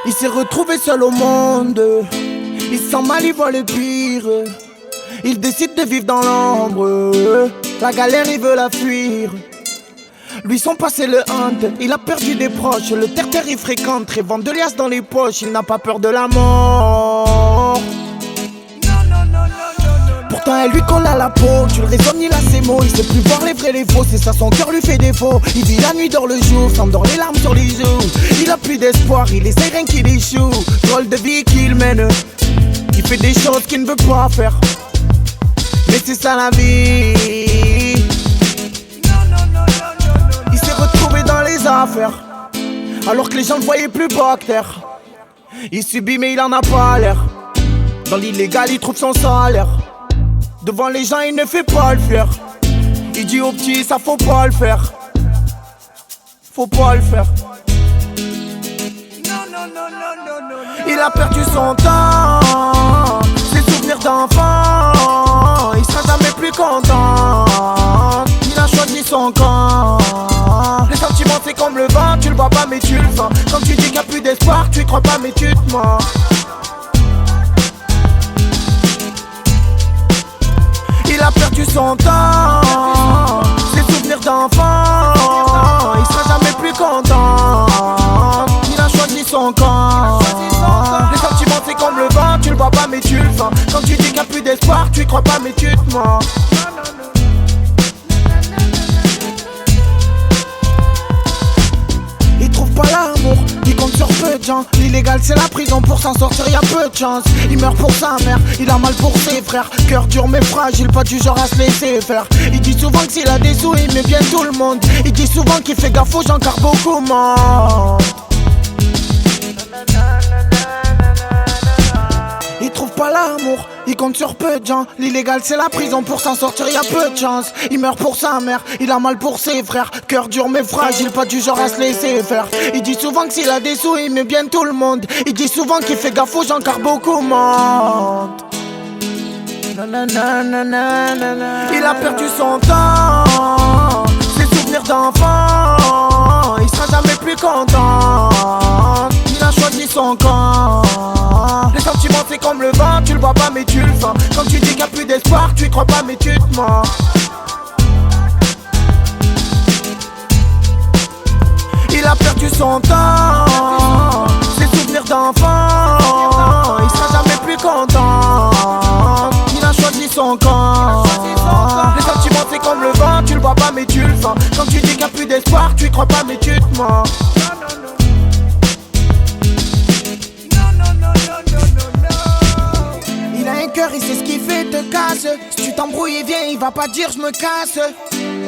Il s'est retrouvé seul au monde. Il se sent mal, il voit le pire. Il décide de vivre dans l'ombre. La galère, il veut la fuir. Lui son passé le hante, il a perdu des proches. Le terre-terre il fréquente, rêvant de liasses dans les poches. Il n'a pas peur de la mort. Pourtant elle lui colle à la peau, tu le raisonnes, il a ses mots. Il sait plus voir les vrais, les faux, c'est ça son cœur lui fait défaut. Il vit la nuit, dort le jour, s'endort les larmes sur les joues. Il a plus d'espoir, il essaie rien qu'il échoue. Drôle de vie qu'il mène, il fait des choses qu'il ne veut pas faire. Mais c'est ça la vie. Il s'est retrouvé dans les affaires, alors que les gens ne voyaient plus bas que terre. Il subit mais il en a pas l'air. Dans l'illégal il trouve son salaire. Devant les gens il ne fait pas le fier. Il dit aux petits ça faut pas le faire. Faut pas le faire. Il a perdu son temps, ses souvenirs d'enfant. Il sera jamais plus content. Il a choisi son camp. Les sentiments c'est comme le vent, tu le vois pas mais tu le sens. Quand tu dis qu'il n'y a plus d'espoir, tu y crois pas mais tu te mens. Il a perdu son temps, ses souvenirs d'enfant. Il sera jamais plus content. Il a choisi son camp. Les sentiments c'est comme le vent, tu le vois pas mais tu le sens. Quand tu dis qu'il n'y a plus d'espoir, tu y crois pas mais tu te mens. Il trouve pas l'amour, il compte sur peu de gens. L'illégal c'est la prison, pour s'en sortir y a peu de chance. Il meurt pour sa mère, il a mal pour ses frères. Cœur dur mais fragile, pas du genre à se laisser faire. Il dit souvent que s'il a des sous il met bien tout le monde. Il dit souvent qu'il fait gaffe aux gens car beaucoup mentent. Il trouve pas l'amour, il compte sur peu de gens. L'illégal c'est la prison, pour s'en sortir y a peu de chance. Il meurt pour sa mère, il a mal pour ses frères. Cœur dur mais fragile, pas du genre à se laisser faire. Il dit souvent que s'il a des sous il met bien tout le monde. Il dit souvent qu'il fait gaffe aux gens car beaucoup mentent. Il a perdu son temps, ses souvenirs d'enfant. Il sera jamais plus content. Il a choisi son camp. Les sentiments c'est comme le vent, tu le vois pas mais tu le sens. Quand tu dis qu'il n'y a plus d'espoir, tu y crois pas mais tu te mens. Il a perdu son temps, ses souvenirs d'enfant. Il sera jamais plus content. Il a choisi son camp. Les sentiments c'est comme le vent, tu le vois pas mais tu le sens. Quand tu dis qu'il n'y a plus d'espoir, tu y crois pas mais tu te mens. Il a un cœur, il sait ce qu'il fait, te casse. Si tu t'embrouilles, viens, il va pas dire je me casse.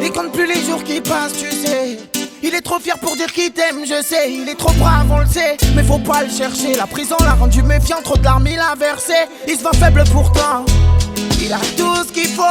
Il compte plus les jours qui passent, tu sais. Il est trop fier pour dire qu'il t'aime, je sais. Il est trop brave, on le sait, mais faut pas le chercher. La prison l'a rendu méfiant, trop de larmes il a versé. Il se voit faible pourtant, il a tout ce qu'il faut.